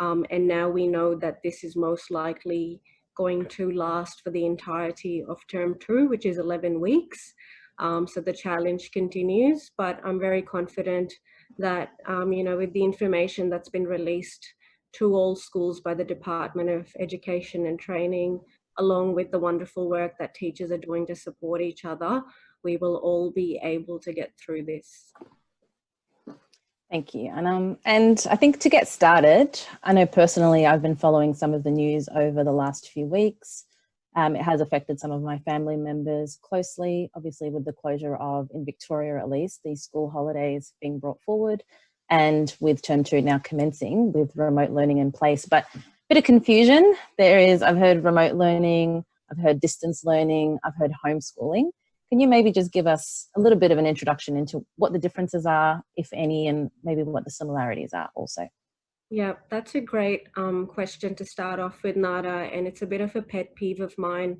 And now we know that this is most likely going to last for the entirety of term 2, which is 11 weeks. So the challenge continues, but I'm very confident that, with the information that's been released to all schools by the Department of Education and Training, along with the wonderful work that teachers are doing to support each other, we will all be able to get through this. Thank you, Anam. And I think to get started, I know personally I've been following some of the news over the last few weeks. It has affected some of my family members closely, obviously with the closure of, in Victoria at least, these school holidays being brought forward, and with term 2 now commencing with remote learning in place. But a bit of confusion. I've heard remote learning, I've heard distance learning, I've heard homeschooling. Can you maybe just give us a little bit of an introduction into what the differences are, if any, and maybe what the similarities are also? Yeah, that's a great question to start off with, Nada, and it's a bit of a pet peeve of mine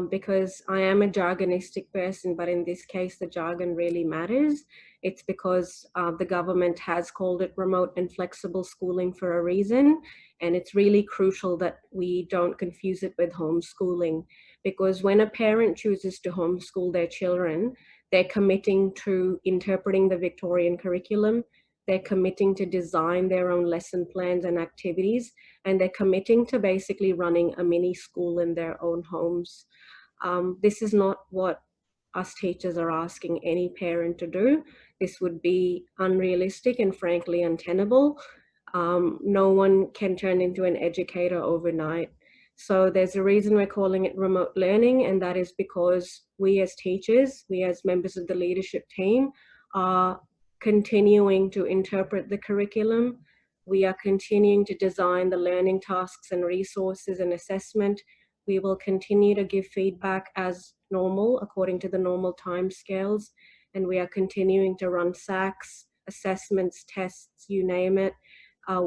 because I am a jargonistic person, but in this case, the jargon really matters. It's because the government has called it remote and flexible schooling for a reason, and it's really crucial that we don't confuse it with homeschooling, because when a parent chooses to homeschool their children, they're committing to interpreting the Victorian curriculum. They're committing to design their own lesson plans and activities, and they're committing to basically running a mini school in their own homes. This is not what us teachers are asking any parent to do. This would be unrealistic and frankly untenable. No one can turn into an educator overnight. So there's a reason we're calling it remote learning, and that is because we as teachers, we as members of the leadership team are continuing to interpret the curriculum. We are continuing to design the learning tasks and resources and assessment. We will continue to give feedback as normal, according to the normal timescales, and we are continuing to run SACs, assessments, tests, you name it.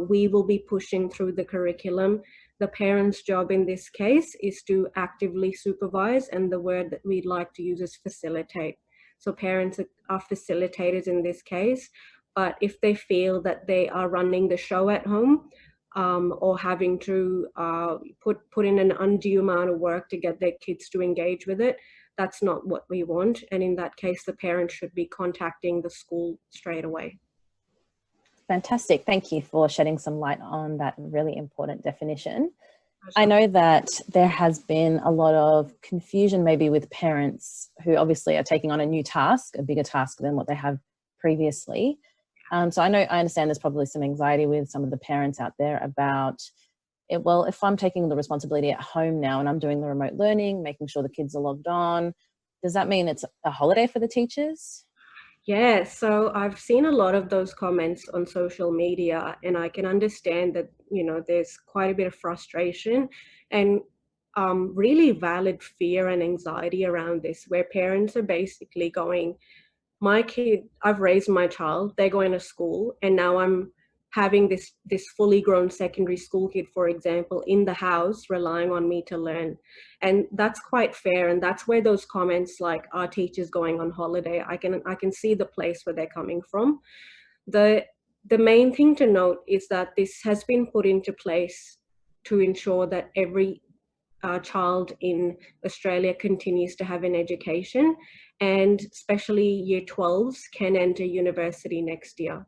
We will be pushing through the curriculum. The parent's job in this case is to actively supervise, and the word that we'd like to use is facilitate. So parents are facilitators in this case, but if they feel that they are running the show at home or having to put in an undue amount of work to get their kids to engage with it, that's not what we want. And in that case, the parent should be contacting the school straight away. Fantastic. Thank you for shedding some light on that really important definition. I know that there has been a lot of confusion maybe with parents who obviously are taking on a new task, a bigger task than what they have previously. So I understand there's probably some anxiety with some of the parents out there about, well, if I'm taking the responsibility at home now and I'm doing the remote learning, making sure the kids are logged on, does that mean it's a holiday for the teachers? Yeah, so I've seen a lot of those comments on social media, and I can understand that, there's quite a bit of frustration and really valid fear and anxiety around this, where parents are basically going, my kid, I've raised my child, they're going to school, and now I'm having this fully grown secondary school kid, for example, in the house relying on me to learn. And that's quite fair, and that's where those comments like, our teachers going on holiday, I can see the place where they're coming from. The main thing to note is that this has been put into place to ensure that every child in Australia continues to have an education, and especially year 12s can enter university next year.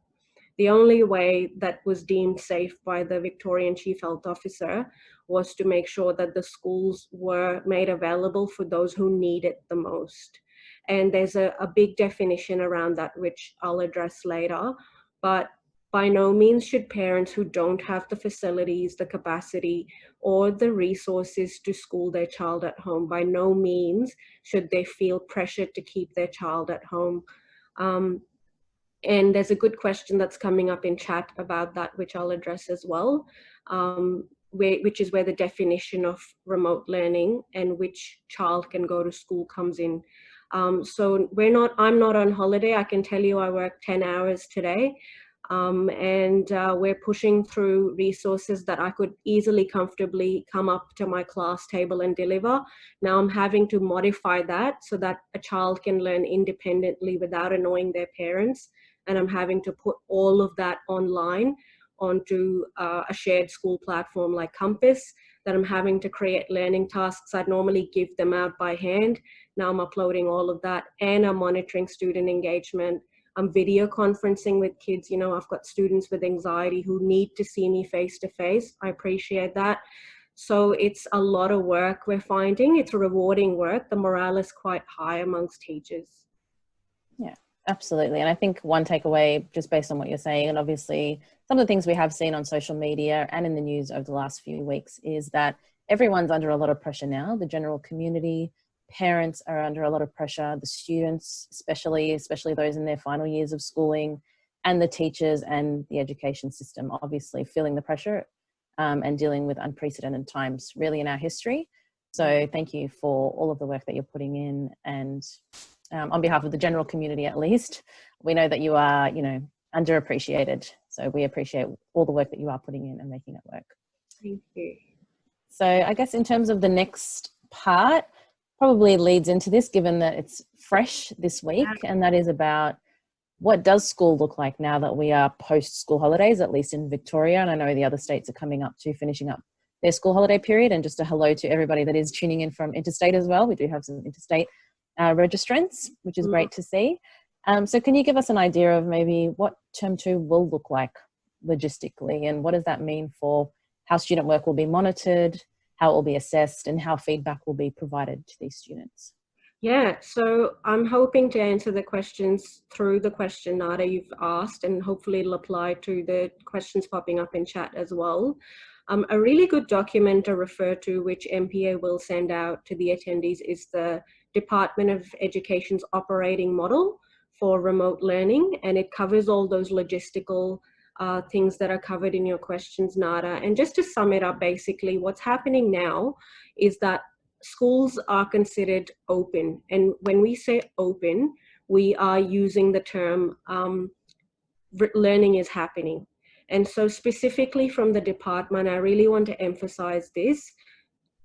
The only way that was deemed safe by the Victorian Chief Health Officer was to make sure that the schools were made available for those who need it the most. And there's a big definition around that, which I'll address later. But by no means should parents who don't have the facilities, the capacity, or the resources to school their child at home, by no means should they feel pressured to keep their child at home. And there's a good question that's coming up in chat about that, which I'll address as well, which is where the definition of remote learning and which child can go to school comes in. So I'm not on holiday. I can tell you I worked 10 hours today. And we're pushing through resources that I could easily, comfortably come up to my class table and deliver. Now I'm having to modify that so that a child can learn independently without annoying their parents. And I'm having to put all of that online onto a shared school platform like Compass, that I'm having to create learning tasks. I'd normally give them out by hand. Now I'm uploading all of that, and I'm monitoring student engagement. I'm video conferencing with kids. You know, I've got students with anxiety who need to see me face to face. I appreciate that. So it's a lot of work we're finding. It's a rewarding work. The morale is quite high amongst teachers. Yeah, absolutely. And I think one takeaway, just based on what you're saying, and obviously some of the things we have seen on social media and in the news over the last few weeks, is that everyone's under a lot of pressure now. The general community, parents are under a lot of pressure, the students, especially those in their final years of schooling, and the teachers and the education system, obviously feeling the pressure and dealing with unprecedented times really in our history. So thank you for all of the work that you're putting in. And on behalf of the general community, at least, we know that you are, you know, underappreciated. So we appreciate all the work that you are putting in and making it work. Thank you. So I guess in terms of the next part, probably leads into this, given that it's fresh this week, and that is about what does school look like now that we are post-school holidays, at least in Victoria. And I know the other states are coming up to finishing up their school holiday period. And just a hello to everybody that is tuning in from interstate as well. We do have some interstate registrants, which is great to see. So can you give us an idea of maybe what term 2 will look like logistically, and what does that mean for how student work will be monitored, how it will be assessed, and how feedback will be provided to these students? Yeah, so I'm hoping to answer the questions through the question, Nada, you've asked, and hopefully it'll apply to the questions popping up in chat as well. A really good document to refer to, which MPA will send out to the attendees, is the Department of Education's operating model for remote learning, and it covers all those logistical things that are covered in your questions, Nada. And just to sum it up, basically, what's happening now is that schools are considered open. And when we say open, we are using the term learning is happening. And so specifically from the department, I really want to emphasize this.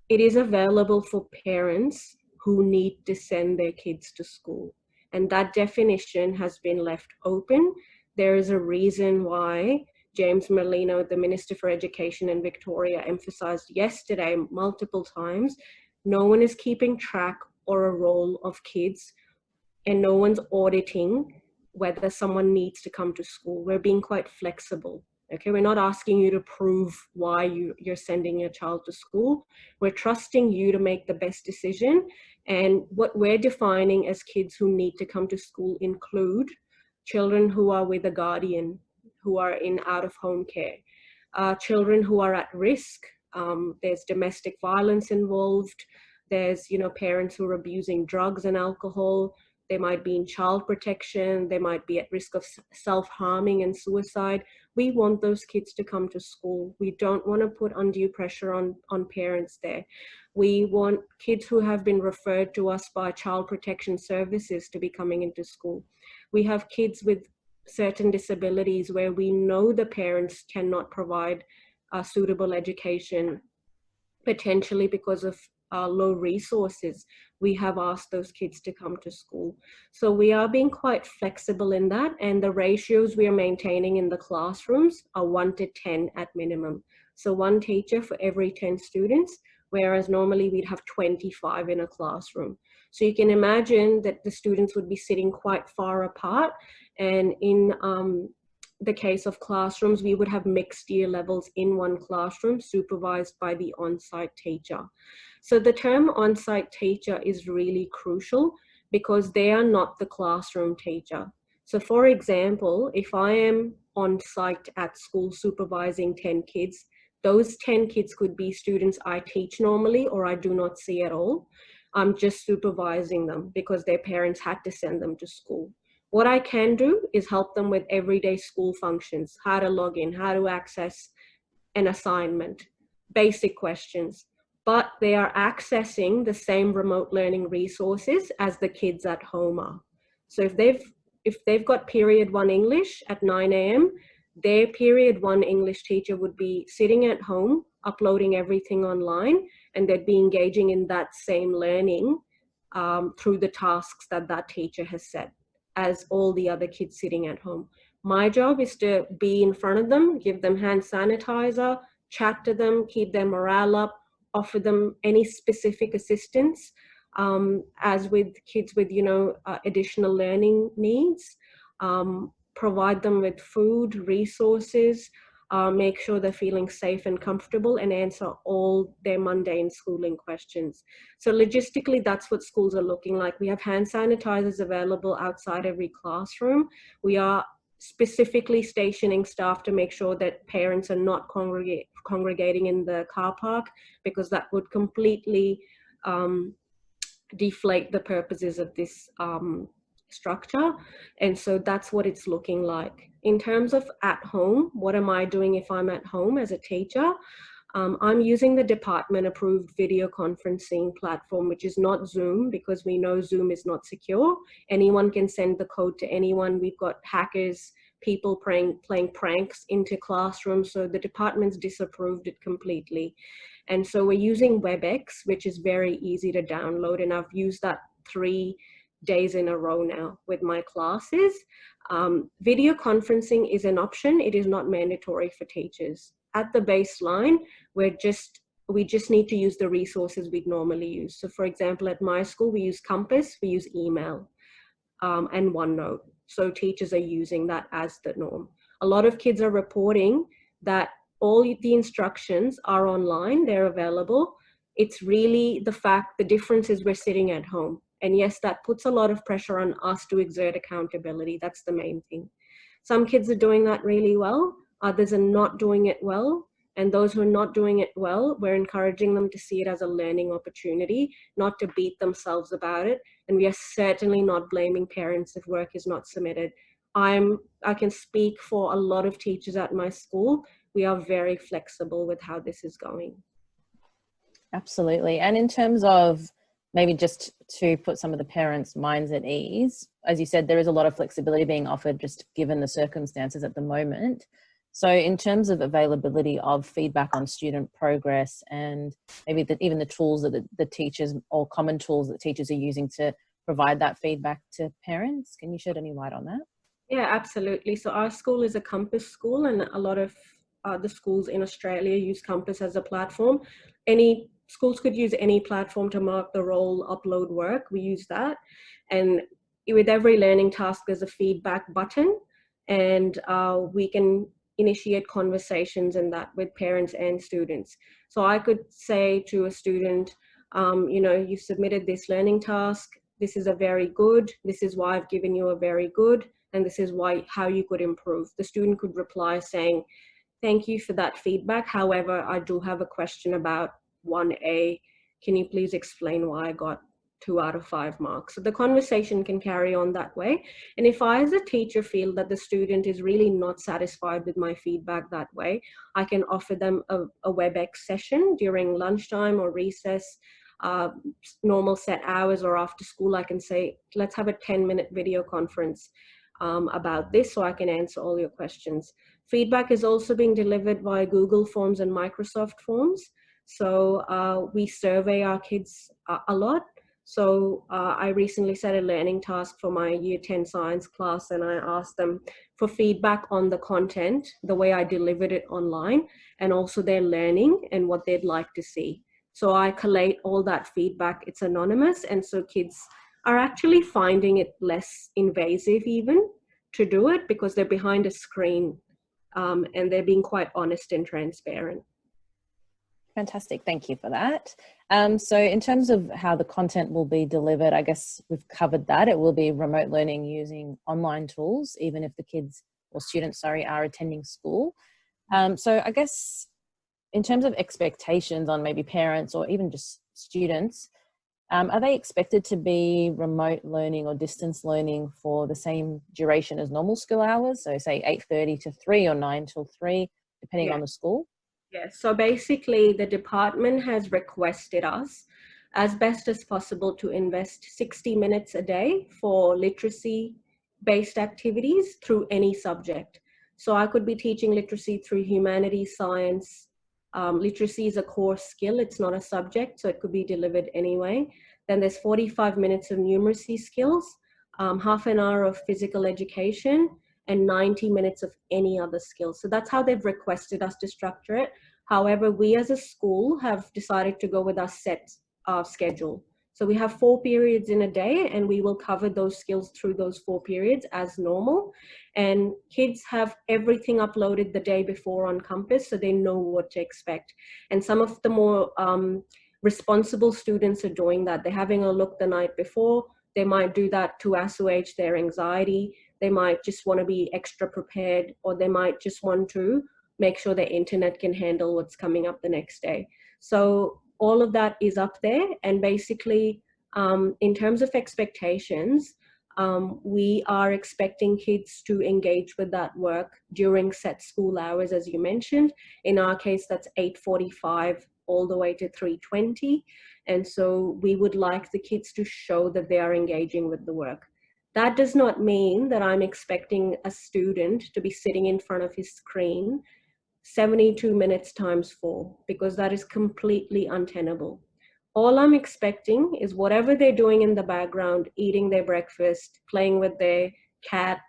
It is available for parents who need to send their kids to school. And that definition has been left open. There is a reason why James Merlino, the Minister for Education in Victoria, emphasized yesterday multiple times, no one is keeping track or a roll of kids, and no one's auditing whether someone needs to come to school. We're being quite flexible. Okay, we're not asking you to prove why you're sending your child to school. We're trusting you to make the best decision. And what we're defining as kids who need to come to school include children who are with a guardian, who are in out-of-home care, children who are at risk. There's domestic violence involved. There's, you know, parents who are abusing drugs and alcohol. They might be in child protection. They might be at risk of self-harming and suicide. We want those kids to come to school. We don't want to put undue pressure on parents there. We want kids who have been referred to us by child protection services to be coming into school. We have kids with certain disabilities where we know the parents cannot provide a suitable education, potentially because of low resources. We have asked those kids to come to school. So we are being quite flexible in that, and the ratios we are maintaining in the classrooms are 1 to 10 at minimum. So 1 teacher for every 10 students, whereas normally we'd have 25 in a classroom. So you can imagine that the students would be sitting quite far apart, and in the case of classrooms, we would have mixed year levels in one classroom supervised by the on-site teacher. So the term on-site teacher is really crucial because they are not the classroom teacher. So for example, if I am on site at school supervising 10 kids, those 10 kids could be students I teach normally or I do not see at all. I'm just supervising them because their parents had to send them to school. What I can do is help them with everyday school functions, how to log in, how to access an assignment, basic questions, but they are accessing the same remote learning resources as the kids at home are. So if they've got period 1 English at 9 a.m., their period 1 English teacher would be sitting at home, uploading everything online, and they'd be engaging in that same learning through the tasks that that teacher has set, as all the other kids sitting at home. My job is to be in front of them, give them hand sanitizer, chat to them, keep their morale up, offer them any specific assistance, as with kids with, additional learning needs, provide them with food, resources, make sure they're feeling safe and comfortable, and answer all their mundane schooling questions. So logistically, that's what schools are looking like. We have hand sanitizers available outside every classroom. We are specifically stationing staff to make sure that parents are not congregating in the car park, because that would completely deflate the purposes of this structure. And so that's what it's looking like. In terms of at home, what am I doing if I'm at home as a teacher? I'm using the department approved video conferencing platform, which is not Zoom, because we know Zoom is not secure. Anyone can send the code to anyone. We've got hackers, people playing pranks into classrooms. So the department's disapproved it completely. And so we're using WebEx, which is very easy to download. And I've used that 3 days in a row now with my classes. Video conferencing is an option. It is not mandatory for teachers. At the baseline, we just need to use the resources we'd normally use. So for example, at my school, we use Compass, we use email, and OneNote. So teachers are using that as the norm. A lot of kids are reporting that all the instructions are online, they're available. It's really the difference is we're sitting at home. And yes, that puts a lot of pressure on us to exert accountability. That's the main thing. Some kids are doing that really well, others are not doing it well. And those who are not doing it well, we're encouraging them to see it as a learning opportunity, not to beat themselves about it. And we are certainly not blaming parents if work is not submitted. I can speak for a lot of teachers at my school. We are very flexible with how this is going. Absolutely. And in terms of maybe just to put some of the parents' minds at ease, as you said, there is a lot of flexibility being offered just given the circumstances at the moment. So in terms of availability of feedback on student progress and maybe even the tools that the teachers, or common tools that teachers are using to provide that feedback to parents, can you shed any light on that? Yeah, absolutely. So our school is a Compass school, and a lot of the schools in Australia use Compass as a platform. Any schools could use any platform to mark the roll, upload work. We use that. And with every learning task, there's a feedback button, and we can initiate conversations in that with parents and students. So I could say to a student, you submitted this learning task. This is a very good. This is why I've given you a very good. And this is how you could improve. The student could reply saying, thank you for that feedback. However, I do have a question about 1A. Can you please explain why I got 2 out of 5 marks? So the conversation can carry on that way. And if I, as a teacher, feel that the student is really not satisfied with my feedback that way, I can offer them a WebEx session during lunchtime or recess, normal set hours, or after school. I can say, let's have a 10-minute video conference about this so I can answer all your questions. Feedback is also being delivered via Google Forms and Microsoft Forms. So we survey our kids a lot. So I recently set a learning task for my Year 10 science class, and I asked them for feedback on the content, the way I delivered it online, and also their learning and what they'd like to see. So I collate all that feedback. It's anonymous, and so kids are actually finding it less invasive even to do it, because they're behind a screen, and they're being quite honest and transparent. Fantastic. Thank you for that. So in terms of how the content will be delivered, I guess we've covered that. It will be remote learning using online tools, even if the kids or students, are attending school. So I guess in terms of expectations on maybe parents or even just students, are they expected to be remote learning or distance learning for the same duration as normal school hours? So say 8:30 to 3 or 9 till 3, depending on the school? Yes, so basically the department has requested us as best as possible to invest 60 minutes a day for literacy-based activities through any subject. So I could be teaching literacy through humanities, science. Literacy is a core skill, it's not a subject, so it could be delivered anyway. Then there's 45 minutes of numeracy skills, half an hour of physical education, and 90 minutes of any other skill. So that's how they've requested us to structure it. However, we as a school have decided to go with our set schedule. So we have 4 periods in a day, and we will cover those skills through those 4 periods as normal. And kids have everything uploaded the day before on Compass, so they know what to expect. And some of the more responsible students are doing that. They're having a look the night before. They might do that to assuage their anxiety. They might just want to be extra prepared, or they might just want to make sure their internet can handle what's coming up the next day. So all of that is up there. And basically, in terms of expectations, we are expecting kids to engage with that work during set school hours, as you mentioned. In our case, that's 8:45 all the way to 3:20. And so we would like the kids to show that they are engaging with the work. That does not mean that I'm expecting a student to be sitting in front of his screen 72 minutes times 4, because that is completely untenable. All I'm expecting is whatever they're doing in the background, eating their breakfast, playing with their cat,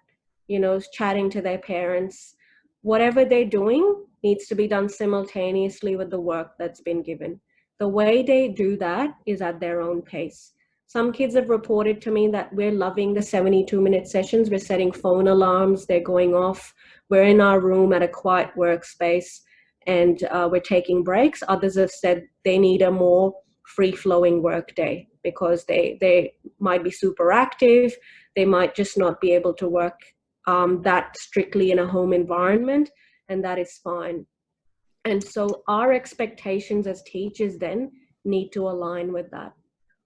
chatting to their parents, whatever they're doing needs to be done simultaneously with the work that's been given. The way they do that is at their own pace. Some kids have reported to me that we're loving the 72-minute sessions. We're setting phone alarms, they're going off. We're in our room at a quiet workspace, and we're taking breaks. Others have said they need a more free-flowing work day because they might be super active. They might just not be able to work that strictly in a home environment, and that is fine. And so our expectations as teachers then need to align with that.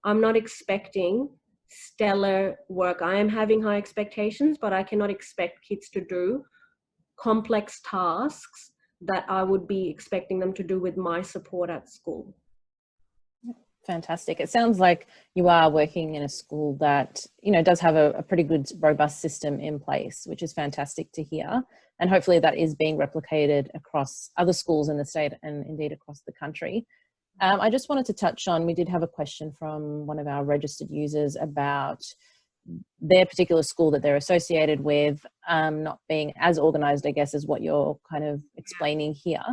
I'm not expecting stellar work. I am having high expectations, but I cannot expect kids to do complex tasks that I would be expecting them to do with my support at school. Fantastic. It sounds like you are working in a school that, does have a pretty good, robust system in place, which is fantastic to hear. And hopefully that is being replicated across other schools in the state and indeed across the country. I just wanted to touch on, we did have a question from one of our registered users about their particular school that they're associated with not being as organised, I guess, as what you're kind of explaining here.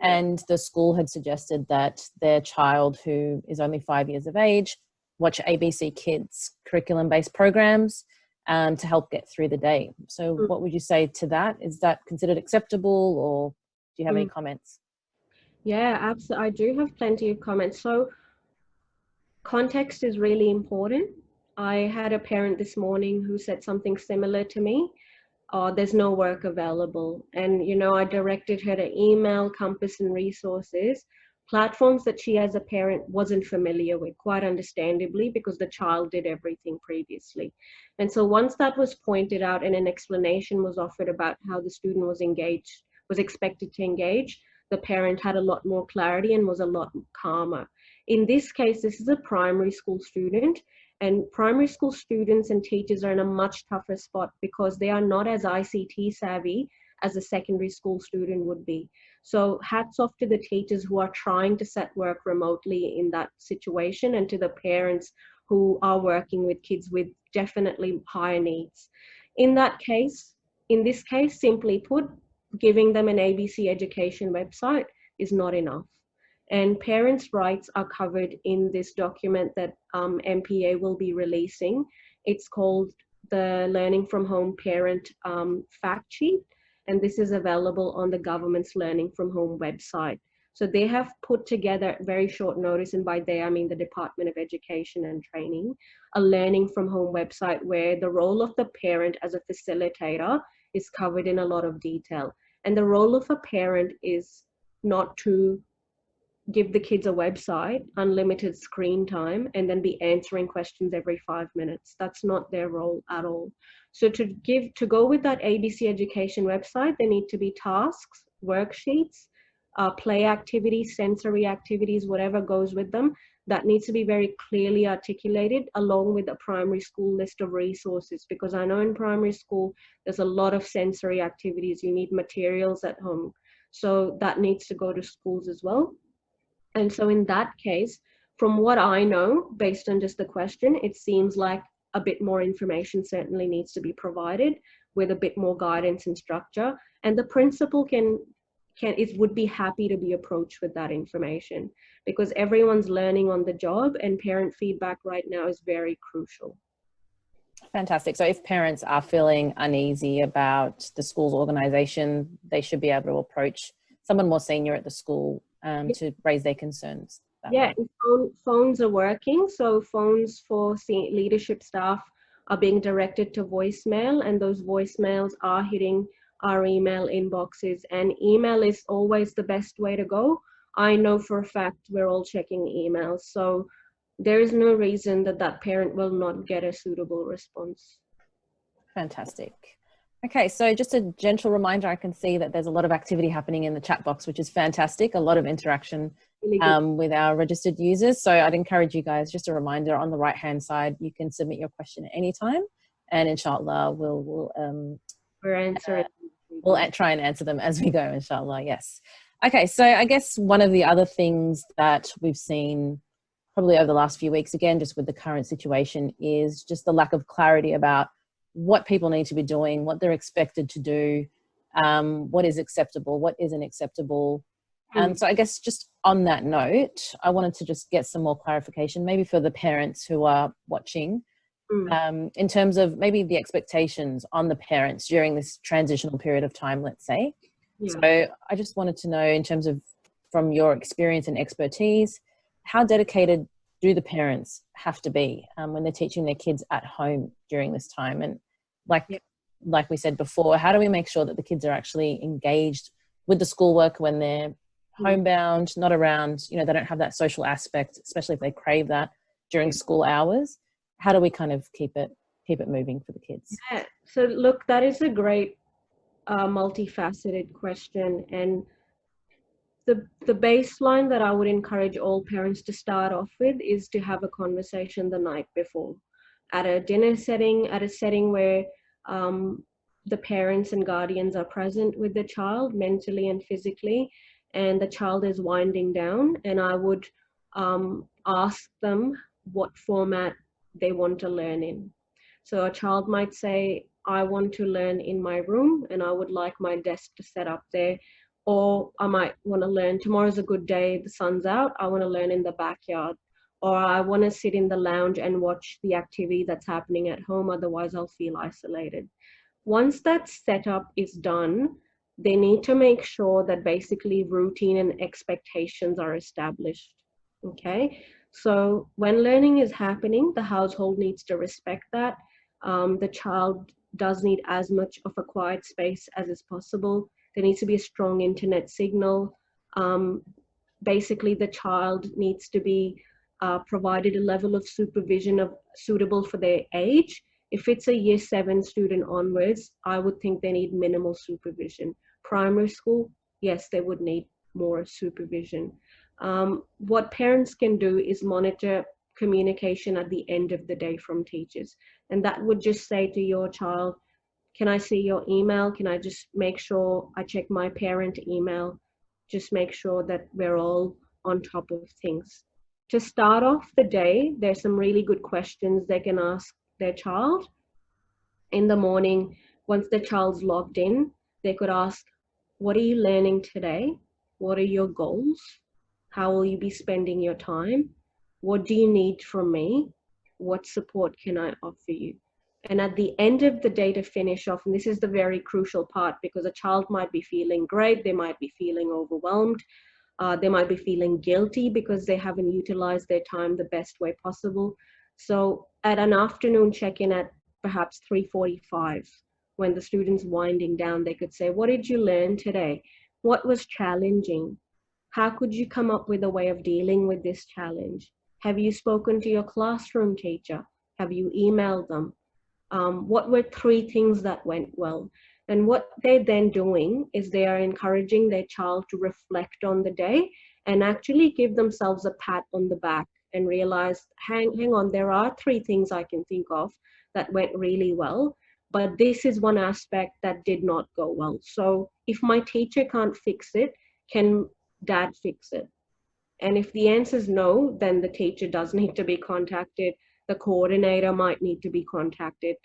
And the school had suggested that their child, who is only 5 years of age, watch ABC Kids curriculum-based programs to help get through the day. So what would you say to that? Is that considered acceptable, or do you have any comments? Yeah, absolutely. I do have plenty of comments. So context is really important. I had a parent this morning who said something similar to me. There's no work available. And, I directed her to email, Compass, and resources, platforms that she as a parent wasn't familiar with, quite understandably, because the child did everything previously. And so once that was pointed out and an explanation was offered about how the student was expected to engage, the parent had a lot more clarity and was a lot calmer. In this case, this is a primary school student, and primary school students and teachers are in a much tougher spot because they are not as ICT savvy as a secondary school student would be. So hats off to the teachers who are trying to set work remotely in that situation, and to the parents who are working with kids with definitely higher needs. In this case, simply put, giving them an ABC education website is not enough. And parents' rights are covered in this document that MPA will be releasing. It's called the Learning from Home Parent Fact Sheet, and this is available on the government's Learning from Home website. So they have put together very short notice, and by they I mean the Department of Education and Training, a Learning from Home website where the role of the parent as a facilitator is covered in a lot of detail. And the role of a parent is not to give the kids a website, unlimited screen time, and then be answering questions every 5 minutes. That's not their role at all. So to go with that ABC Education website, there need to be tasks, worksheets, play activities, sensory activities, whatever goes with them. That needs to be very clearly articulated, along with a primary school list of resources, because I know in primary school, there's a lot of sensory activities. You need materials at home. So that needs to go to schools as well. And so in that case, from what I know, based on just the question, it seems like a bit more information certainly needs to be provided. with a bit more guidance and structure. And the principal would be happy to be approached with that information, because everyone's learning on the job, and parent feedback right now is very crucial. Fantastic. So if parents are feeling uneasy about the school's organisation, they should be able to approach someone more senior at the school to raise their concerns. Yeah, phones are working. So phones for leadership staff are being directed to voicemail, and those voicemails are hitting our email inboxes. And email is always the best way to go. I know for a fact we're all checking emails. So there is no reason that that parent will not get a suitable response. Fantastic. Okay, so just a gentle reminder, I can see that there's a lot of activity happening in the chat box, which is fantastic. A lot of interaction with our registered users. So I'd encourage you guys, just a reminder, on the right-hand side, you can submit your question at any time, and inshallah, we'll try and answer them as we go, inshallah, yes. Okay, so I guess one of the other things that we've seen probably over the last few weeks, again, just with the current situation, is just the lack of clarity about what people need to be doing, what they're expected to do, what is acceptable, what isn't acceptable. So I guess just on that note, I wanted to just get some more clarification, maybe for the parents who are watching, in terms of maybe the expectations on the parents during this transitional period of time, let's say. Yeah. So I just wanted to know, in terms of, from your experience and expertise, how dedicated do the parents have to be when they're teaching their kids at home during this time? And like we said before, how do we make sure that the kids are actually engaged with the schoolwork when they're homebound, not around, they don't have that social aspect, especially if they crave that during school hours? How do we kind of keep it moving for the kids? Yeah. So look, that is a great multifaceted question. And the baseline that I would encourage all parents to start off with is to have a conversation the night before, at a dinner setting, at a setting where the parents and guardians are present with the child mentally and physically, and the child is winding down. And I would ask them what format they want to learn in. So a child might say, I want to learn in my room, and I would like my desk to set up there. Or I might want to learn, tomorrow's a good day, the sun's out, I want to learn in the backyard. Or I want to sit in the lounge and watch the activity that's happening at home, otherwise I'll feel isolated. Once that setup is done, they need to make sure that basically routine and expectations are established. Okay, so when learning is happening, the household needs to respect that. The child does need as much of a quiet space as is possible. There needs to be a strong internet signal. Basically, the child needs to be provided a level of supervision suitable for their age. If it's a year 7 student onwards, I would think they need minimal supervision. Primary school, yes, they would need more supervision. What parents can do is monitor communication at the end of the day from teachers. And that would just say to your child, can I see your email? Can I just make sure I check my parent email? Just make sure that we're all on top of things. To start off the day, there's some really good questions they can ask their child. In the morning, once the child's logged in, they could ask, what are you learning today? What are your goals? How will you be spending your time? What do you need from me? What support can I offer you? And at the end of the day, to finish off, and this is the very crucial part, because a child might be feeling great, they might be feeling overwhelmed, they might be feeling guilty because they haven't utilized their time the best way possible. So at an afternoon check-in at perhaps 3:45, when the student's winding down, they could say, what did you learn today? What was challenging? How could you come up with a way of dealing with this challenge? Have you spoken to your classroom teacher? Have you emailed them? What were 3 things that went well? And what they're then doing is they are encouraging their child to reflect on the day and actually give themselves a pat on the back and realize, hang on, there are 3 things I can think of that went really well, but this is one aspect that did not go well. So if my teacher can't fix it, can dad fix it? And if the answer is no, then the teacher does need to be contacted. The coordinator might need to be contacted.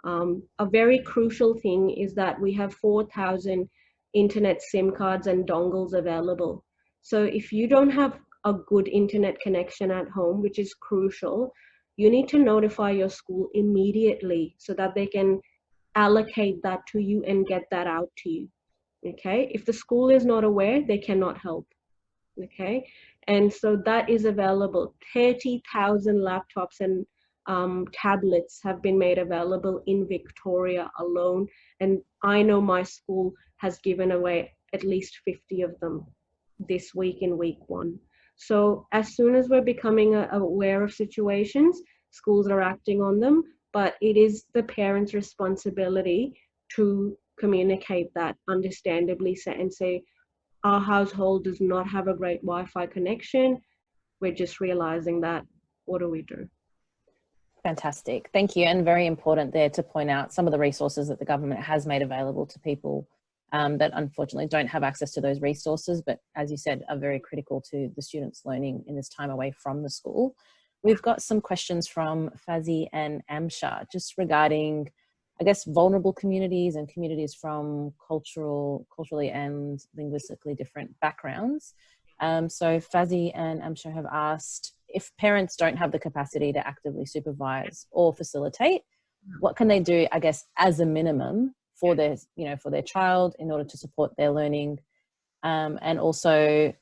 A very crucial thing is that we have 4,000 internet SIM cards and dongles available. So if you don't have a good internet connection at home, which is crucial, you need to notify your school immediately so that they can allocate that to you and get that out to you. Okay, if the school is not aware, they cannot help. Okay, and so that is available. 30,000 laptops and tablets have been made available in Victoria alone, and I know my school has given away at least 50 of them this week in week one. So as soon as we're becoming aware of situations, schools are acting on them, but it is the parents' responsibility to communicate that understandably and say, our household does not have a great Wi-Fi connection. We're just realizing that. What do we do? Fantastic. Thank you. And very important there to point out some of the resources that the government has made available to people that unfortunately don't have access to those resources, but as you said, are very critical to the students' learning in this time away from the school. We've got some questions from Fazzy and Amsha just regarding, I guess, vulnerable communities and communities from culturally and linguistically different backgrounds. So Fazzy and Amsha have asked, if parents don't have the capacity to actively supervise or facilitate, what can they do, I guess, as a minimum for their, for their child in order to support their learning? And also,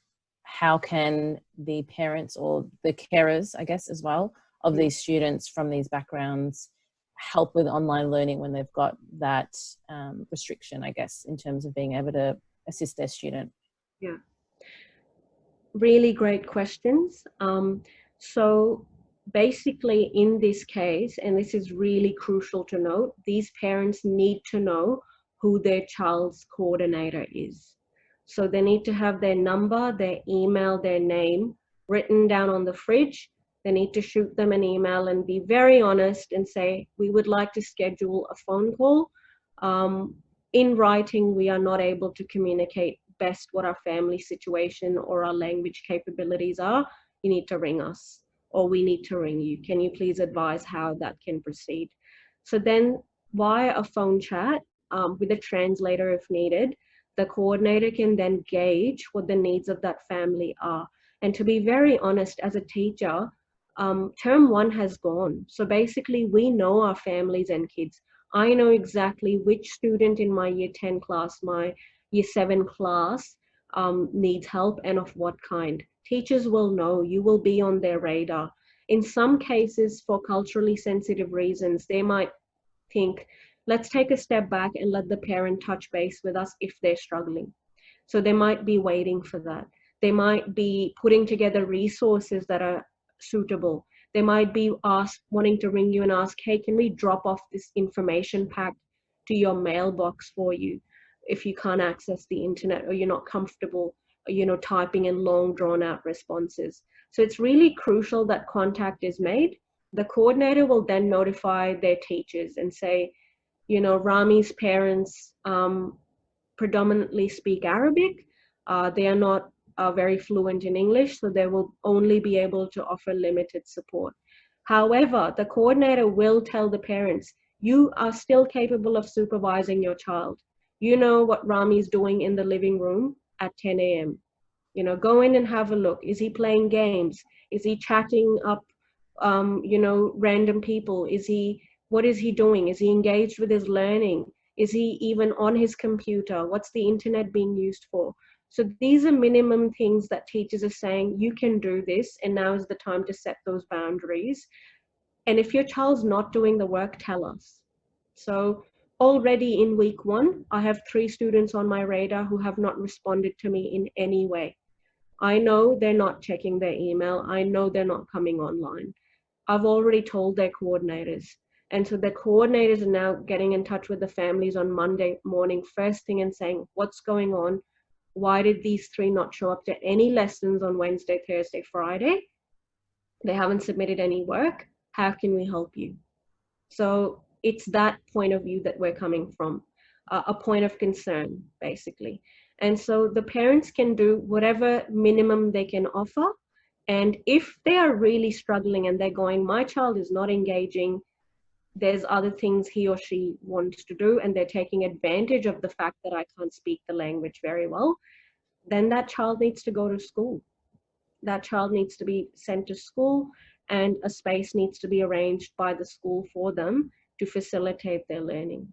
how can the parents or the carers, I guess, as well, of these students from these backgrounds help with online learning when they've got that restriction, I guess, in terms of being able to assist their student? Yeah. Really great questions. So basically in this case, and this is really crucial to note, these parents need to know who their child's coordinator is. So they need to have their number, their email, their name written down on the fridge. They need to shoot them an email and be very honest and say, we would like to schedule a phone call. In writing, we are not able to communicate best what our family situation or our language capabilities are. You need to ring us, or we need to ring you. Can you please advise how that can proceed? So then via a phone chat with a translator if needed, the coordinator can then gauge what the needs of that family are. And to be very honest, as a teacher, term one has gone. So basically we know our families and kids. I know exactly which student in my year 10 class, my year 7 class needs help and of what kind. Teachers will know, you will be on their radar. In some cases, for culturally sensitive reasons, they might think, let's take a step back and let the parent touch base with us if they're struggling. So they might be waiting for that. They might be putting together resources that are suitable. They might be wanting to ring you and ask, hey, can we drop off this information pack to your mailbox for you if you can't access the internet or you're not comfortable, typing in long drawn out responses. So it's really crucial that contact is made. The coordinator will then notify their teachers and say, Rami's parents predominantly speak Arabic. They are not very fluent in English, so they will only be able to offer limited support. However, the coordinator will tell the parents, you are still capable of supervising your child. You know what Rami is doing in the living room at 10 a.m. Go in and have a look. Is he playing games? Is he chatting up, random people? What is he doing? Is he engaged with his learning? Is he even on his computer? What's the internet being used for? So these are minimum things that teachers are saying, you can do this, and now is the time to set those boundaries. And if your child's not doing the work, tell us. So already in week one, I have 3 students on my radar who have not responded to me in any way. I know they're not checking their email. I know they're not coming online. I've already told their coordinators. And so the coordinators are now getting in touch with the families on Monday morning, first thing, and saying, what's going on? Why did these 3 not show up to any lessons on Wednesday, Thursday, Friday? They haven't submitted any work. How can we help you? So it's that point of view that we're coming from, a point of concern, basically. And so the parents can do whatever minimum they can offer. And if they are really struggling and they're going, my child is not engaging, there's other things he or she wants to do, and they're taking advantage of the fact that I can't speak the language very well, then that child needs to go to school. That child needs to be sent to school, and a space needs to be arranged by the school for them to facilitate their learning.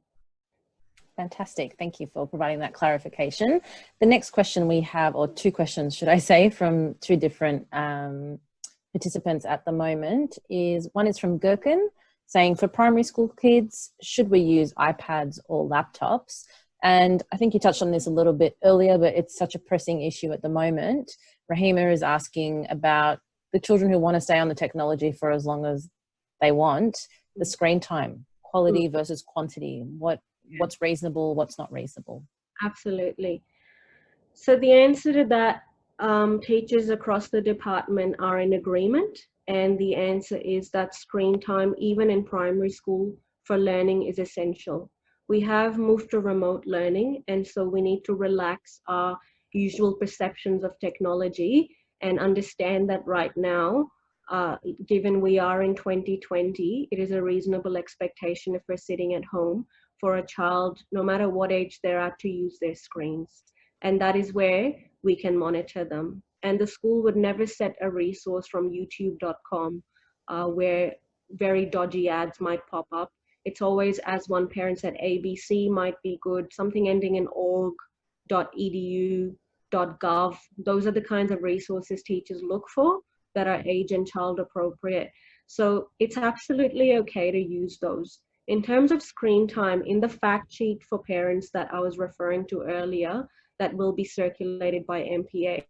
Fantastic. Thank you for providing that clarification. The next question we have, or two questions, should I say, from two different participants at the moment is, one is from Gherkin saying, for primary school kids, should we use iPads or laptops? And I think you touched on this a little bit earlier, but it's such a pressing issue at the moment. Rahima is asking about the children who want to stay on the technology for as long as they want, the screen time, quality versus quantity. What's reasonable, what's not reasonable? Absolutely. So the answer to that, teachers across the department are in agreement. And the answer is that screen time, even in primary school, for learning is essential. We have moved to remote learning, and so we need to relax our usual perceptions of technology and understand that right now, given we are in 2020, it is a reasonable expectation if we're sitting at home for a child, no matter what age they're at, to use their screens. And that is where we can monitor them. And the school would never set a resource from youtube.com where very dodgy ads might pop up. It's always, as one parent said, ABC might be good, something ending in org.edu, .gov. Those are the kinds of resources teachers look for that are age and child appropriate. So it's absolutely okay to use those. In terms of screen time, in the fact sheet for parents that I was referring to earlier, that will be circulated by MPA,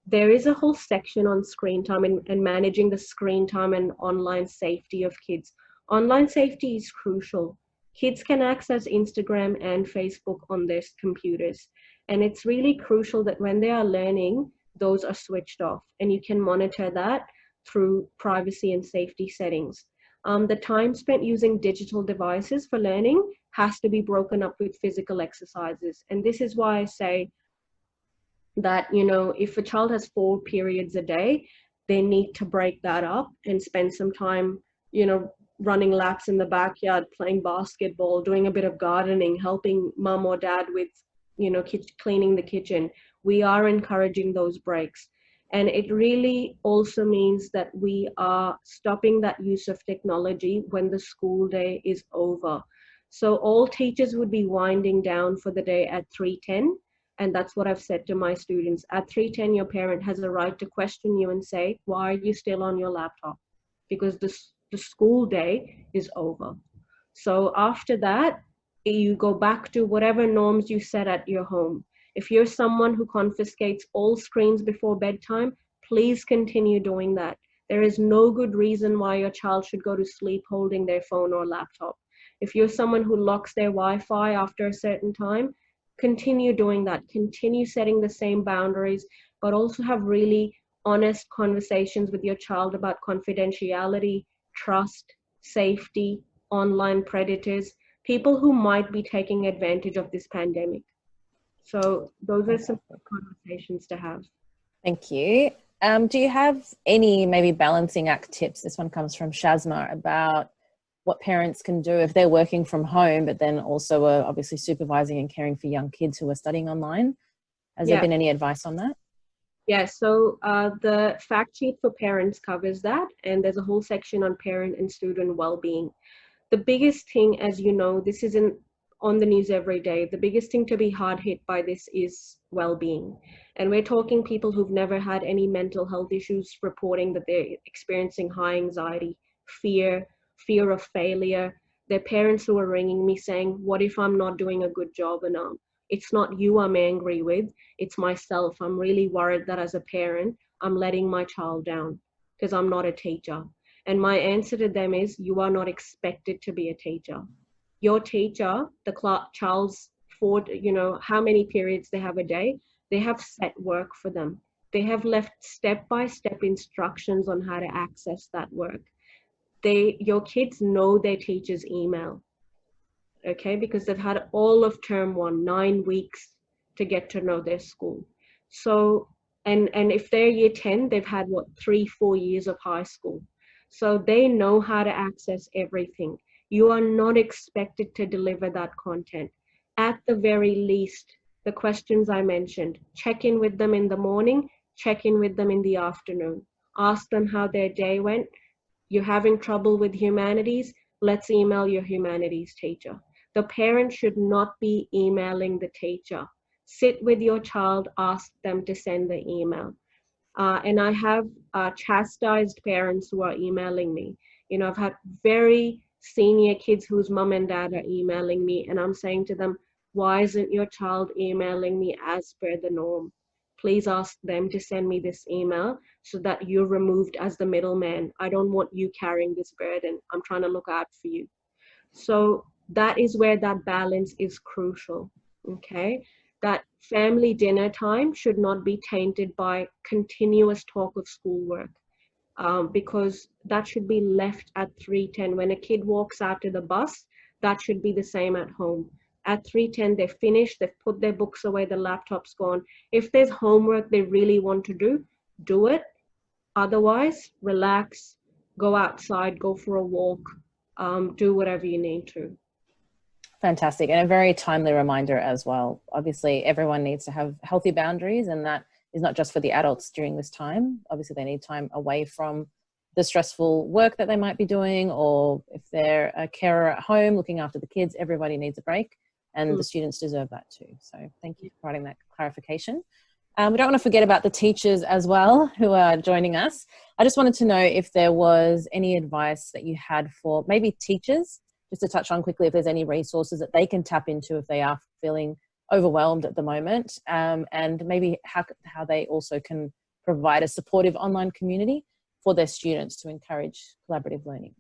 there is a whole section on screen time and managing the screen time and online safety of kids. Online safety is crucial. Kids can access Instagram and Facebook on their computers. And it's really crucial that when they are learning, those are switched off. And you can monitor that through privacy and safety settings. The time spent using digital devices for learning has to be broken up with physical exercises. And this is why I say that, you know, if a child has 4 periods a day, they need to break that up and spend some time, you know, running laps in the backyard, playing basketball, doing a bit of gardening, helping mom or dad with, you know, cleaning the kitchen. We are encouraging those breaks. And it really also means that we are stopping that use of technology when the school day is over. So all teachers would be winding down for the day at 3:10. And that's what I've said to my students. At 3:10, your parent has a right to question you and say, why are you still on your laptop? Because the school day is over. So after that, you go back to whatever norms you set at your home. If you're someone who confiscates all screens before bedtime, please continue doing that. There is no good reason why your child should go to sleep holding their phone or laptop. If you're someone who locks their Wi-Fi after a certain time, continue doing that. Continue setting the same boundaries, but also have really honest conversations with your child about confidentiality, trust, safety, online predators, people who might be taking advantage of this pandemic. So those are some conversations to have. Thank you. Do you have any maybe balancing act tips? This one comes from Shazma, about what parents can do if they're working from home, but then also are obviously supervising and caring for young kids who are studying online. Has there been any advice on that? Yeah, so the fact sheet for parents covers that, and there's a whole section on parent and student well-being. The biggest thing, as you know, this isn't on the news every day, the biggest thing to be hard hit by this is well-being. And we're talking people who've never had any mental health issues reporting that they're experiencing high anxiety, fear of failure. Their parents who are ringing me saying, what if I'm not doing a good job enough? It's not you I'm angry with, it's myself. I'm really worried that as a parent, I'm letting my child down because I'm not a teacher. And my answer to them is, you are not expected to be a teacher. Your teacher, the child's how many periods they have a day, they have set work for them. They have left step-by-step instructions on how to access that work. Your kids know their teacher's email, okay, because they've had all of term 1, 9 weeks to get to know their school. So, and if they're year 10, they've had 3-4 years of high school. So they know how to access everything. You are not expected to deliver that content. At the very least, the questions I mentioned, check in with them in the morning, check in with them in the afternoon. Ask them how their day went. You're having trouble with humanities? Let's email your humanities teacher. The parent should not be emailing the teacher. Sit with your child, ask them to send the email. And I have chastised parents who are emailing me. You know, I've had very senior kids whose mom and dad are emailing me, and I'm saying to them, why isn't your child emailing me as per the norm? Please ask them to send me this email so that you're removed as the middleman. I don't want you carrying this burden. I'm trying to look out for you. So that is where that balance is crucial, okay? That family dinner time should not be tainted by continuous talk of schoolwork, because that should be left at 3:10. When a kid walks out to the bus, that should be the same at home. At 3:10, they're finished, they've put their books away, the laptop's gone. If there's homework they really want to do it. Otherwise, relax, go outside, go for a walk, do whatever you need to. Fantastic. And a very timely reminder as well. Obviously, everyone needs to have healthy boundaries, and that is not just for the adults during this time. Obviously, they need time away from the stressful work that they might be doing, or if they're a carer at home looking after the kids, everybody needs a break, and the students deserve that too. So thank you for providing that clarification. We don't want to forget about the teachers as well who are joining us. I just wanted to know if there was any advice that you had for maybe teachers, just to touch on quickly, if there's any resources that they can tap into if they are feeling overwhelmed at the moment, and maybe how they also can provide a supportive online community for their students to encourage collaborative learning.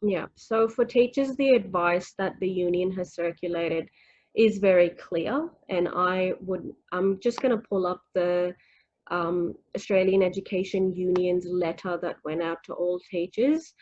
Yeah, so for teachers, the advice that the union has circulated is very clear, and I'm just going to pull up the Australian Education Union's letter that went out to all teachers.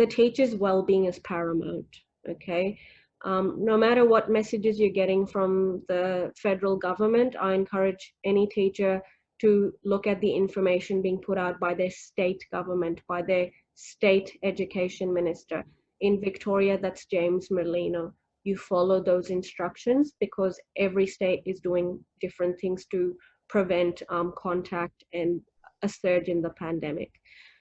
The teacher's well-being is paramount, okay? No matter what messages you're getting from the federal government, I encourage any teacher to look at the information being put out by their state government, by their state education minister. In Victoria, that's James Merlino. You follow those instructions because every state is doing different things to prevent contact and a surge in the pandemic.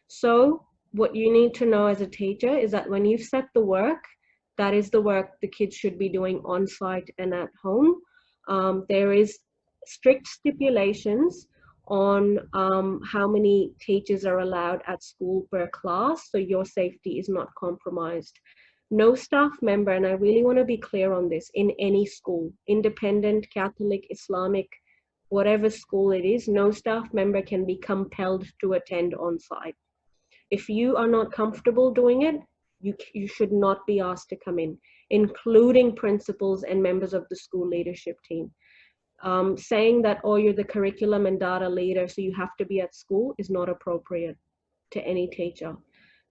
So what you need to know as a teacher is that when you've set the work, that is the work the kids should be doing on site and at home. There is strict stipulations on how many teachers are allowed at school per class, so your safety is not compromised. No staff member, and I really want to be clear on this, in any school, independent, Catholic, Islamic, whatever school it is, no staff member can be compelled to attend on site. If you are not comfortable doing it, you should not be asked to come in, including principals and members of the school leadership team. Saying that, oh, you're the curriculum and data leader, so you have to be at school is not appropriate to any teacher.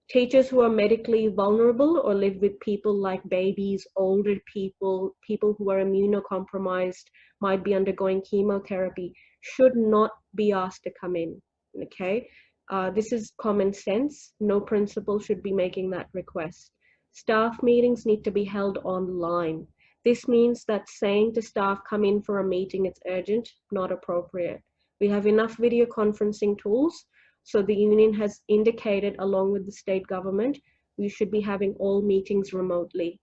Teachers who are medically vulnerable or live with people like babies, older people, people who are immunocompromised, might be undergoing chemotherapy, should not be asked to come in, okay? This is common sense. No principal should be making that request. Staff meetings need to be held online. This means that saying to staff, come in for a meeting, it's urgent, not appropriate. We have enough video conferencing tools. So the union has indicated, along with the state government, we should be having all meetings remotely.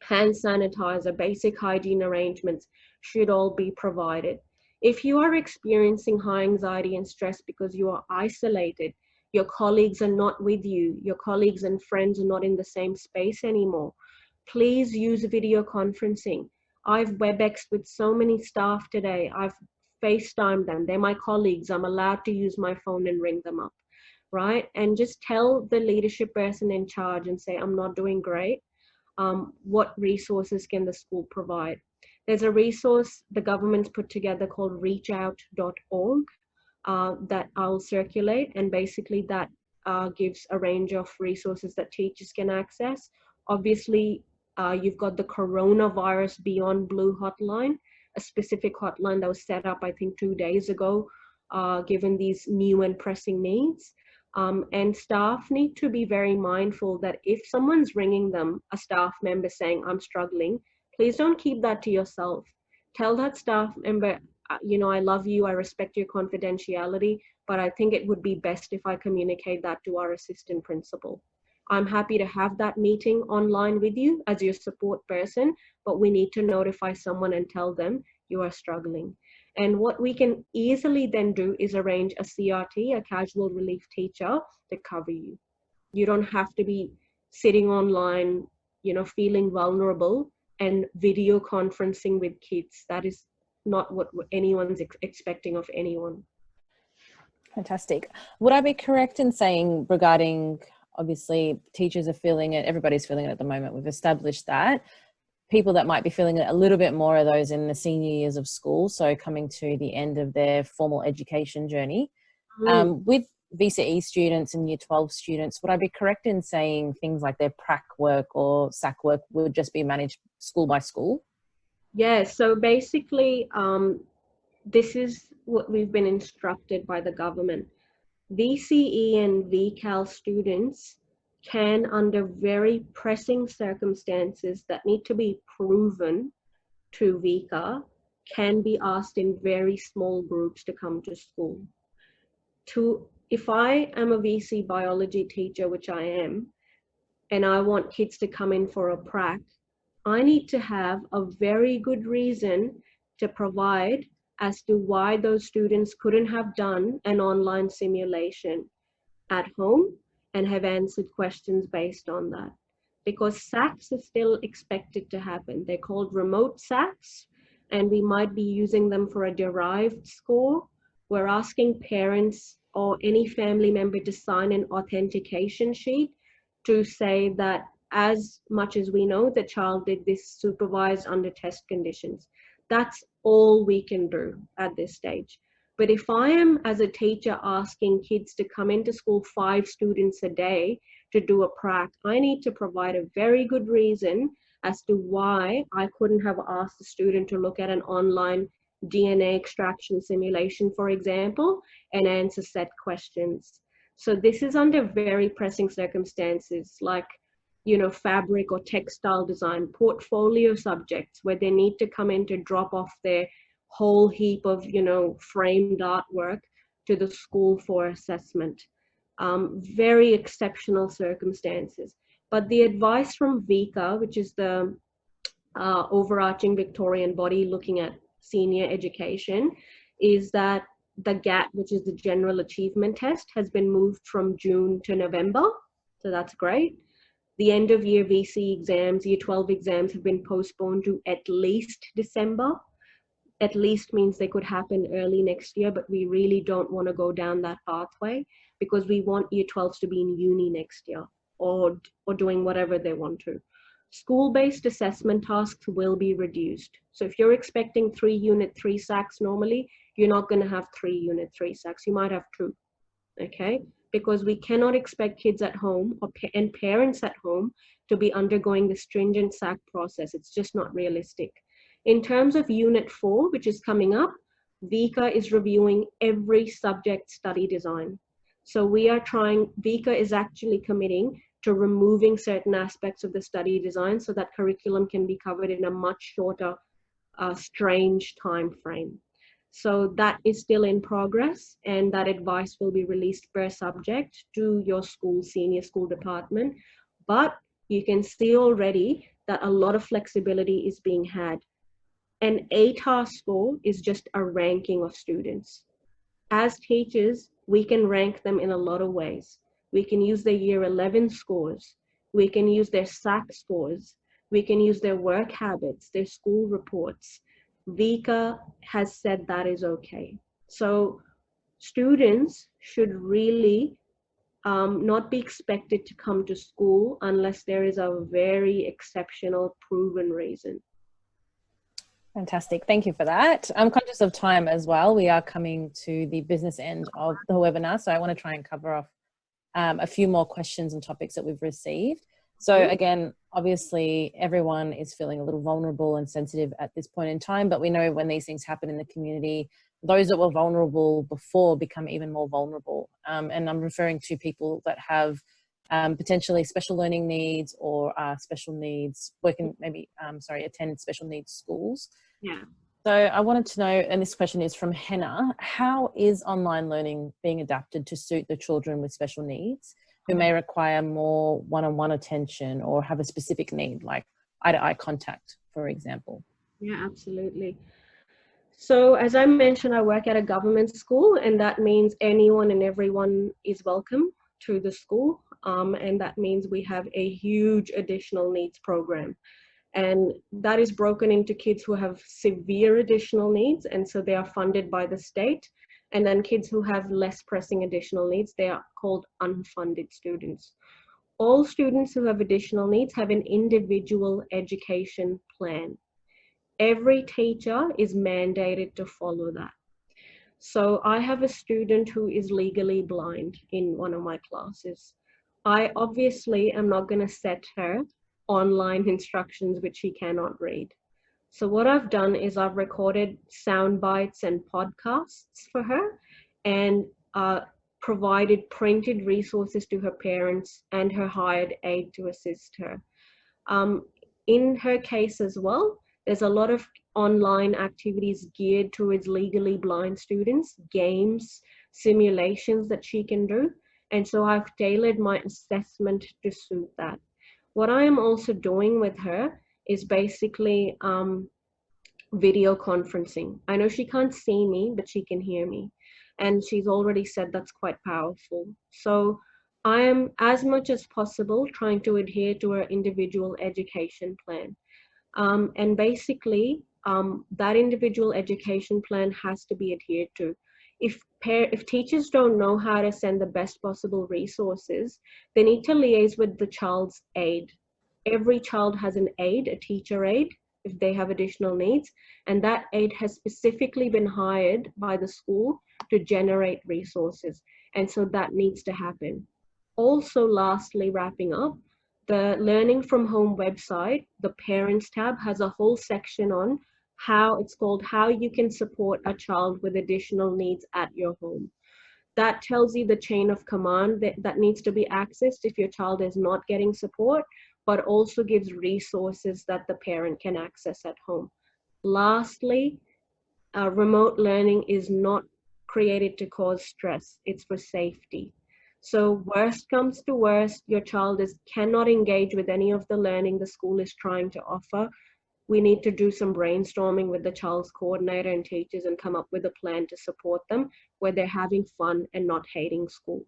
Hand sanitizer, basic hygiene arrangements should all be provided. If you are experiencing high anxiety and stress because you are isolated, your colleagues are not with you, your colleagues and friends are not in the same space anymore, please use video conferencing. I've WebExed with so many staff today. I've FaceTime them. They're my colleagues. I'm allowed to use my phone and ring them up, right? And just tell the leadership person in charge and say, I'm not doing great. What resources can the school provide? There's a resource the government's put together called reachout.org that I'll circulate. And basically that gives a range of resources that teachers can access. Obviously, you've got the Coronavirus Beyond Blue hotline, a specific hotline that was set up, I think, 2 days ago, given these new and pressing needs. And staff need to be very mindful that if someone's ringing them, a staff member saying, I'm struggling, please don't keep that to yourself. Tell that staff member, I love you, I respect your confidentiality, but I think it would be best if I communicate that to our assistant principal. I'm happy to have that meeting online with you as your support person, but we need to notify someone and tell them you are struggling. And what we can easily then do is arrange a CRT, a casual relief teacher, to cover you. You don't have to be sitting online, feeling vulnerable and video conferencing with kids. That is not what anyone's expecting of anyone. Fantastic. Would I be correct in saying, regarding, obviously teachers are feeling it, everybody's feeling it at the moment, we've established that, people that might be feeling it a little bit more are those in the senior years of school, so coming to the end of their formal education journey. With VCE students and Year 12 students, would I be correct in saying things like their prac work or SAC work would just be managed school by school? Yeah, so basically, this is what we've been instructed by the government. VCE and VCAL students can, under very pressing circumstances that need to be proven to VCA, can be asked in very small groups to come to school. If I am a VC biology teacher, which I am, and I want kids to come in for a prac, I need to have a very good reason to provide as to why those students couldn't have done an online simulation at home and have answered questions based on that. Because SACs are still expected to happen. They're called remote SACs, and we might be using them for a derived score. We're asking parents or any family member to sign an authentication sheet to say that as much as we know the child did this supervised under test conditions. That's all we can do at this stage. But if I am, as a teacher, asking kids to come into school 5 students a day to do a prac, I need to provide a very good reason as to why I couldn't have asked the student to look at an online DNA extraction simulation, for example, and answer set questions. So this is under very pressing circumstances like, fabric or textile design, portfolio subjects where they need to come in to drop off their whole heap of, framed artwork to the school for assessment. Very exceptional circumstances. But the advice from VICA, which is the overarching Victorian body looking at senior education, is that the GAT, which is the General Achievement Test, has been moved from June to November. So that's great. The end of year VC exams, Year 12 exams, have been postponed to at least December. At least means they could happen early next year, but we really don't want to go down that pathway because we want Year 12s to be in uni next year or doing whatever they want to. School-based assessment tasks will be reduced. So if you're expecting 3 Unit 3 SACs normally, you're not going to have 3 Unit 3 SACs. You might have 2, okay? Because we cannot expect kids at home and parents at home to be undergoing the stringent SAC process. It's just not realistic. In terms of Unit 4, which is coming up, VICA is reviewing every subject study design. So VICA is actually committing to removing certain aspects of the study design so that curriculum can be covered in a much shorter, strange time frame. So that is still in progress, and that advice will be released per subject to your school, senior school department. But you can see already that a lot of flexibility is being had. An ATAR score is just a ranking of students. As teachers, we can rank them in a lot of ways. We can use their Year 11 scores. We can use their SAC scores. We can use their work habits, their school reports. VICA has said that is okay. So students should really not be expected to come to school unless there is a very exceptional proven reason. Fantastic. Thank you for that. I'm conscious of time as well. We are coming to the business end of the webinar, so I want to try and cover off a few more questions and topics that we've received. So again, obviously everyone is feeling a little vulnerable and sensitive at this point in time, but we know when these things happen in the community, those that were vulnerable before become even more vulnerable. And I'm referring to people that have potentially special learning needs or special needs, attend special needs schools. Yeah. So I wanted to know, and this question is from Henna, how is online learning being adapted to suit the children with special needs who may require more one-on-one attention or have a specific need, like eye-to-eye contact, for example? Yeah, absolutely. So as I mentioned, I work at a government school, and that means anyone and everyone is welcome to the school. And that means we have a huge additional needs program. And that is broken into kids who have severe additional needs, and so they are funded by the state. And then kids who have less pressing additional needs, they are called unfunded students. All students who have additional needs have an individual education plan. Every teacher is mandated to follow that. So I have a student who is legally blind in one of my classes. I obviously am not going to set her online instructions which she cannot read. So what I've done is I've recorded sound bites and podcasts for her, and provided printed resources to her parents and her hired aide to assist her. In her case as well, there's a lot of online activities geared towards legally blind students, games, simulations that she can do. And so I've tailored my assessment to suit that. What I am also doing with her is basically video conferencing. I know she can't see me, but she can hear me. And she's already said that's quite powerful. So I am, as much as possible, trying to adhere to her individual education plan. And basically, that individual education plan has to be adhered to. If teachers don't know how to send the best possible resources, they need to liaise with the child's aide. Every child has an aide, a teacher aide, if they have additional needs, and that aide has specifically been hired by the school to generate resources. And so that needs to happen. Also, lastly, wrapping up, the Learning from Home website, the Parents tab, has a whole section on how you can support a child with additional needs at your home. That tells you the chain of command that needs to be accessed if your child is not getting support, but also gives resources that the parent can access at home. Lastly, remote learning is not created to cause stress, it's for safety. So worst comes to worst, your child cannot engage with any of the learning the school is trying to offer. We need to do some brainstorming with the child's coordinator and teachers and come up with a plan to support them where they're having fun and not hating school.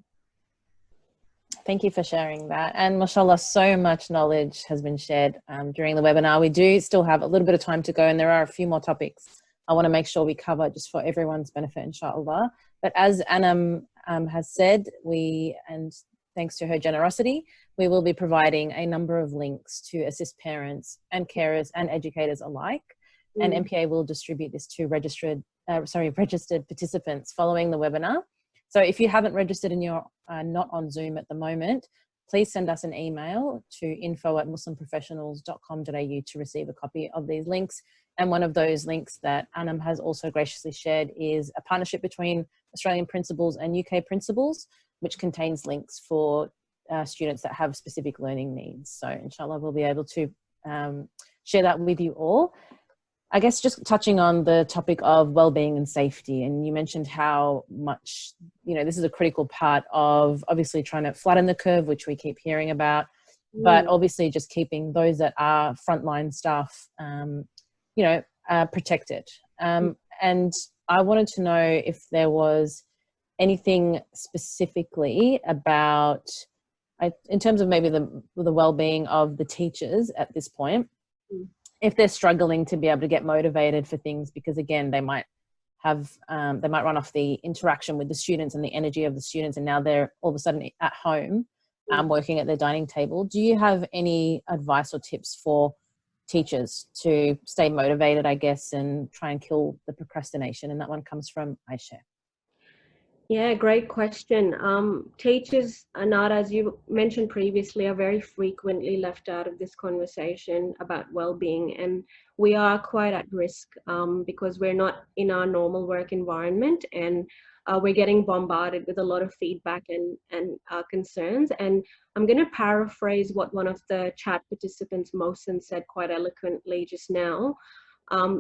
Thank you for sharing that. And mashallah, so much knowledge has been shared during the webinar. We do still have a little bit of time to go, and there are a few more topics I want to make sure we cover just for everyone's benefit, inshallah. But as Anam has said, and thanks to her generosity, we will be providing a number of links to assist parents and carers and educators alike. And MPA will distribute this to registered participants following the webinar. So if you haven't registered and you're not on Zoom at the moment, please send us an email to info@muslimprofessionals.com.au to receive a copy of these links. And one of those links that Anam has also graciously shared is a partnership between Australian Principals and UK Principals, which contains links for students that have specific learning needs. So inshallah, we'll be able to share that with you all. I guess just touching on the topic of well-being and safety, and you mentioned how much, this is a critical part of obviously trying to flatten the curve, which we keep hearing about, but obviously just keeping those that are frontline staff, protected. And I wanted to know if there was anything specifically about, in terms of maybe the well-being of the teachers at this point, if they're struggling to be able to get motivated for things, because again, they might run off the interaction with the students and the energy of the students, and now they're all of a sudden at home working at their dining table. Do you have any advice or tips for teachers to stay motivated, I guess, and try and kill the procrastination? And that one comes from Aisha. Yeah, great question. Teachers are not, as you mentioned previously, are very frequently left out of this conversation about well-being, and we are quite at risk because we're not in our normal work environment, and we're getting bombarded with a lot of feedback and concerns. And I'm going to paraphrase what one of the chat participants, Mohsen, said quite eloquently just now.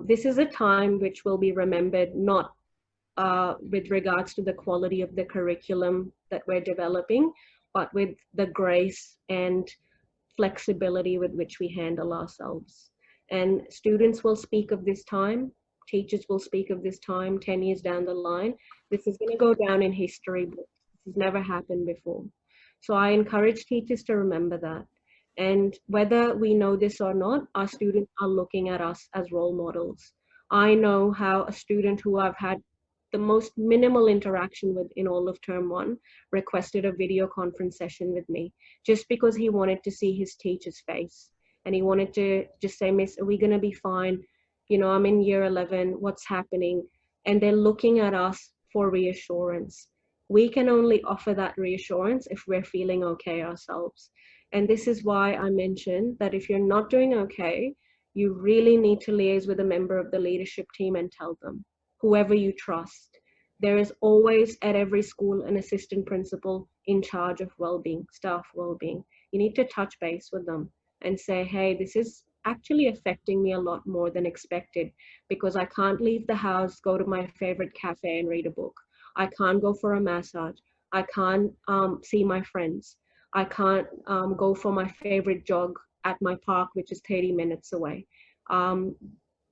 This is a time which will be remembered not with regards to the quality of the curriculum that we're developing, but with the grace and flexibility with which we handle ourselves. And students will speak of this time, teachers will speak of this time 10 years down the line. This is going to go down in history books. This has never happened before. So I encourage teachers to remember that. And whether we know this or not, our students are looking at us as role models. I know how a student who I've had the most minimal interaction with in all of term one requested a video conference session with me just because he wanted to see his teacher's face. And he wanted to just say, Miss, are we going to be fine? You know, I'm in year 11, what's happening? And they're looking at us for reassurance. We can only offer that reassurance if we're feeling okay ourselves. And this is why I mentioned that if you're not doing okay, you really need to liaise with a member of the leadership team and tell them, whoever you trust. There is always at every school an assistant principal in charge of well-being, staff well-being. You need to touch base with them and say, hey, this is actually affecting me a lot more than expected because I can't leave the house, go to my favorite cafe and read a book. I can't go for a massage. I can't see my friends. I can't go for my favorite jog at my park, which is 30 minutes away. Um,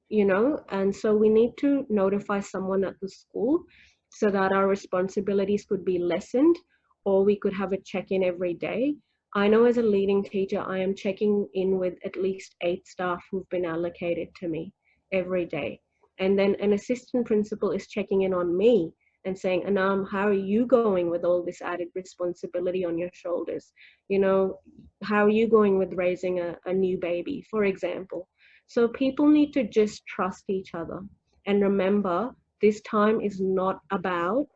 and so we need to notify someone at the school so that our responsibilities could be lessened, or we could have a check-in every day. I know as a leading teacher, I am checking in with at least 8 staff who've been allocated to me every day. And then an assistant principal is checking in on me and saying, Anam, how are you going with all this added responsibility on your shoulders? You know, how are you going with raising a new baby, for example? So people need to just trust each other and remember this time is not about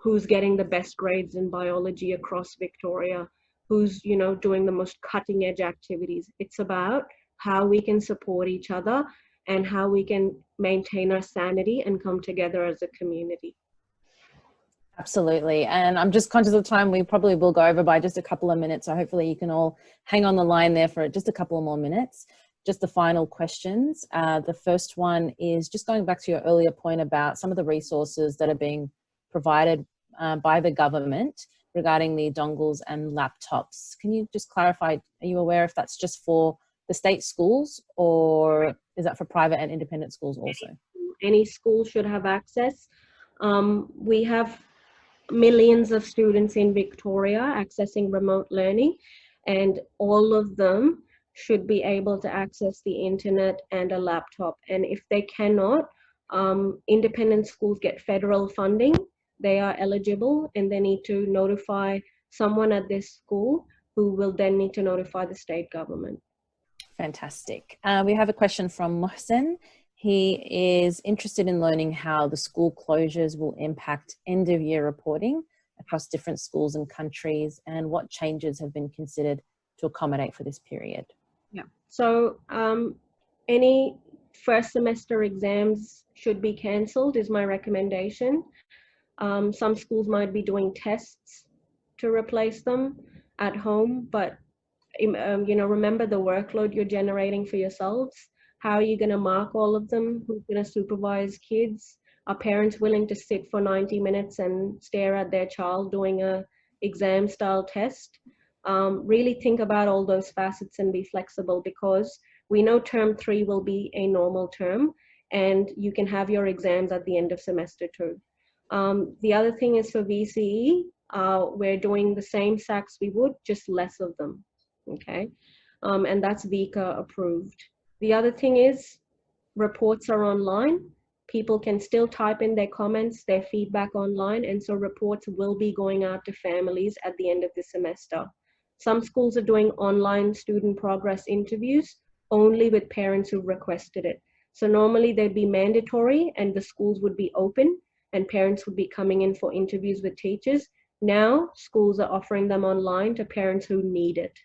who's getting the best grades in biology across Victoria, who's, doing the most cutting edge activities. It's about how we can support each other and how we can maintain our sanity and come together as a community. Absolutely. And I'm just conscious of time. We probably will go over by just a couple of minutes. So hopefully you can all hang on the line there for just a couple of more minutes. Just the final questions. The first one is just going back to your earlier point about some of the resources that are being provided by the government regarding the dongles and laptops. Can you just clarify, are you aware if that's just for the state schools or is that for private and independent schools also? Any school should have access. We have millions of students in Victoria accessing remote learning, and all of them should be able to access the internet and a laptop. And if they cannot, independent schools get federal funding. They are eligible and they need to notify someone at this school who will then need to notify the state government. Fantastic. We have a question from Mohsen. He is interested in learning how the school closures will impact end of year reporting across different schools and countries and what changes have been considered to accommodate for this period. Yeah. So any first semester exams should be cancelled is my recommendation. Some schools might be doing tests to replace them at home, but remember the workload you're generating for yourselves. How are you going to mark all of them? Who's going to supervise kids? Are parents willing to sit for 90 minutes and stare at their child doing a exam style test? Really think about all those facets and be flexible, because we know term 3 will be a normal term and you can have your exams at the end of semester 2. The other thing is for VCE, we're doing the same SACs we would, just less of them. Okay, and that's VICA approved. The other thing is reports are online. People can still type in their comments, their feedback online, and so reports will be going out to families at the end of the semester. Some schools are doing online student progress interviews only with parents who requested it. So normally they'd be mandatory and the schools would be open. and parents would be coming in for interviews with teachers. Now schools are offering them online to parents who need it.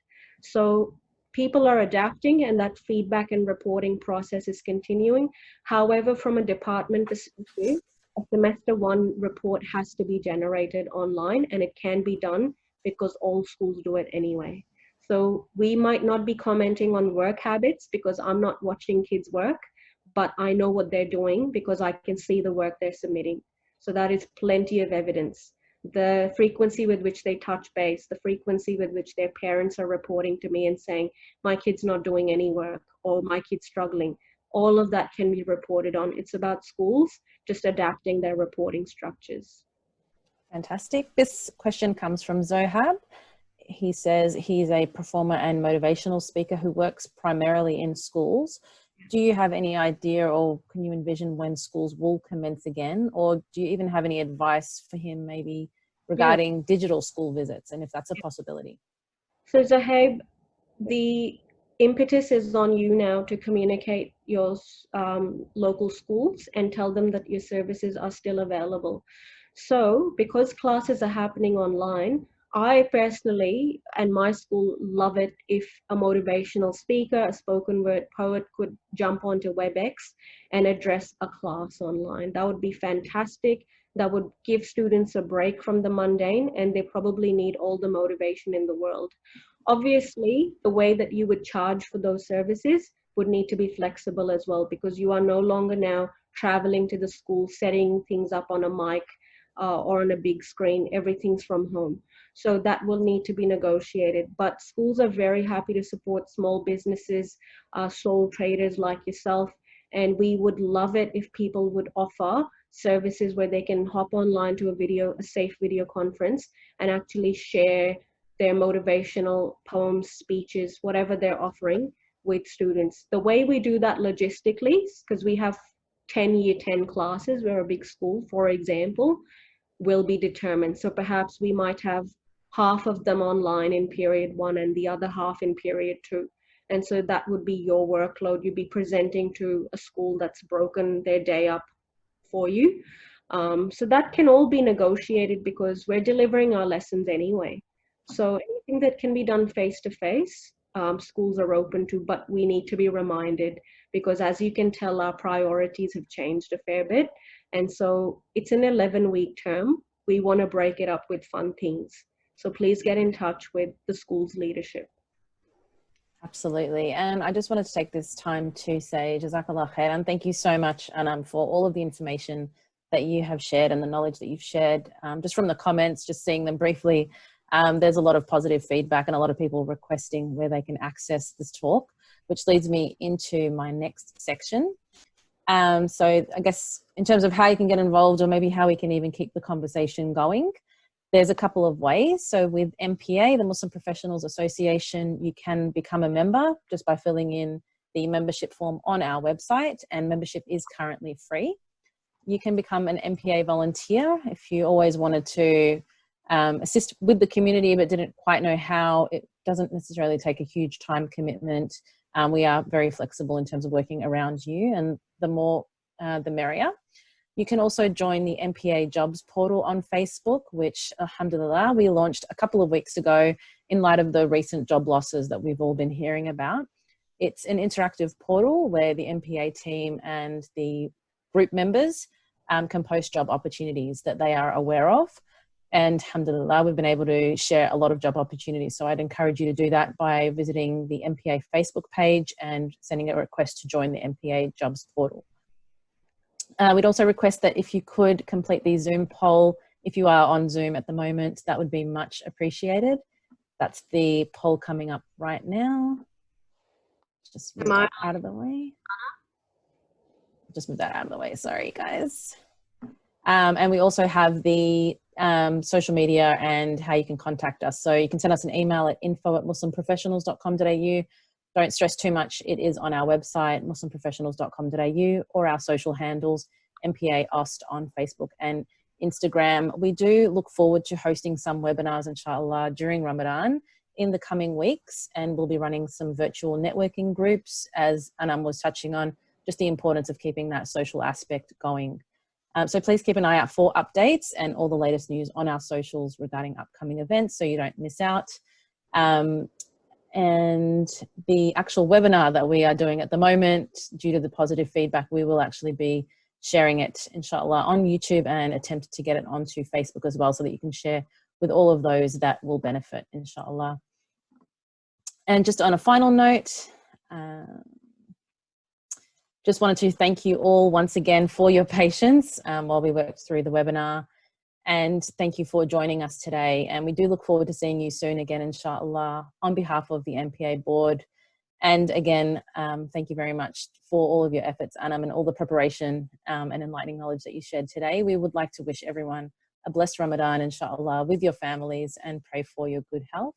So people are adapting, and that feedback and reporting process is continuing. However, from a department perspective, a semester one report has to be generated online, and it can be done because all schools do it anyway. So we might not be commenting on work habits because I'm not watching kids work, but I know what they're doing because I can see the work they're submitting. So that is plenty of evidence. The frequency with which they touch base, the frequency with which their parents are reporting to me and saying, my kid's not doing any work or my kid's struggling, all of that can be reported on. It's about schools just adapting their reporting structures. Fantastic. This question comes from Zohab. He says he's a performer and motivational speaker who works primarily in schools. Do you have any idea, or can you envision when schools will commence again? Or do you even have any advice for him maybe regarding digital school visits, and if that's a possibility? So Zahab, the impetus is on you now to communicate your local schools and tell them that your services are still available. So because classes are happening online, I personally and my school love it if a motivational speaker, a spoken word poet could jump onto WebEx and address a class online. That would be fantastic. That would give students a break from the mundane, and they probably need all the motivation in the world. Obviously, the way that you would charge for those services would need to be flexible as well, because you are no longer now traveling to the school, setting things up on a mic or on a big screen. Everything's from home. So that will need to be negotiated. But schools are very happy to support small businesses, sole traders like yourself. And we would love it if people would offer services where they can hop online to a safe video conference, and actually share their motivational poems, speeches, whatever they're offering with students. The way we do that logistically, because we have 10 year 10 classes, we're a big school, for example, will be determined. So perhaps we might have half of them online in period one and the other half in period two. And so that would be your workload. You'd be presenting to a school that's broken their day up for you. So that can all be negotiated because we're delivering our lessons anyway. So anything that can be done face to face, schools are open to, but we need to be reminded because, as you can tell, our priorities have changed a fair bit. And so it's an 11-week term. We want to break it up with fun things. So please get in touch with the school's leadership. Absolutely. And I just wanted to take this time to say Jazakallah khair, and thank you so much, Anam, for all of the information that you have shared and the knowledge that you've shared. Just from the comments, just seeing them briefly, there's a lot of positive feedback and a lot of people requesting where they can access this talk, which leads me into my next section. So I guess in terms of how you can get involved, or maybe how we can even keep the conversation going, there's a couple of ways. So with MPA, the Muslim Professionals Association, you can become a member just by filling in the membership form on our website, and membership is currently free. You can become an MPA volunteer if you always wanted to assist with the community but didn't quite know how. It doesn't necessarily take a huge time commitment. We are very flexible in terms of working around you, and the more the merrier. You can also join the MPA jobs portal on Facebook, which, alhamdulillah, we launched a couple of weeks ago in light of the recent job losses that we've all been hearing about. It's an interactive portal where the MPA team and the group members can post job opportunities that they are aware of. And alhamdulillah, we've been able to share a lot of job opportunities. So I'd encourage you to do that by visiting the MPA Facebook page and sending a request to join the MPA jobs portal. We'd also request that if you could complete the Zoom poll, if you are on Zoom at the moment, that would be much appreciated. That's the poll coming up right now. Just move that out of the way. Just move that out of the way. Sorry, guys. And we also have the social media and how you can contact us. So you can send us an email at info@muslimprofessionals.com.au. Don't stress too much. It is on our website, muslimprofessionals.com.au, or our social handles, MPA Ost on Facebook and Instagram. We do look forward to hosting some webinars, inshallah, during Ramadan in the coming weeks, and we'll be running some virtual networking groups, as Anam was touching on, just the importance of keeping that social aspect going. So please keep an eye out for updates and all the latest news on our socials regarding upcoming events so you don't miss out. And the actual webinar that we are doing at the moment, due to the positive feedback, we will actually be sharing it, inshallah, on YouTube and attempt to get it onto Facebook as well so that you can share with all of those that will benefit, inshallah. And just on a final note, just wanted to thank you all once again for your patience while we worked through the webinar. And thank you for joining us today. And we do look forward to seeing you soon again, inshallah, on behalf of the MPA board. And again, thank you very much for all of your efforts, Anam, and all the preparation and enlightening knowledge that you shared today. We would like to wish everyone a blessed Ramadan, inshallah, with your families and pray for your good health.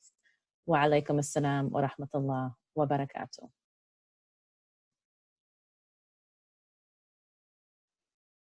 Wa alaikum assalam wa rahmatullah wa barakatuh.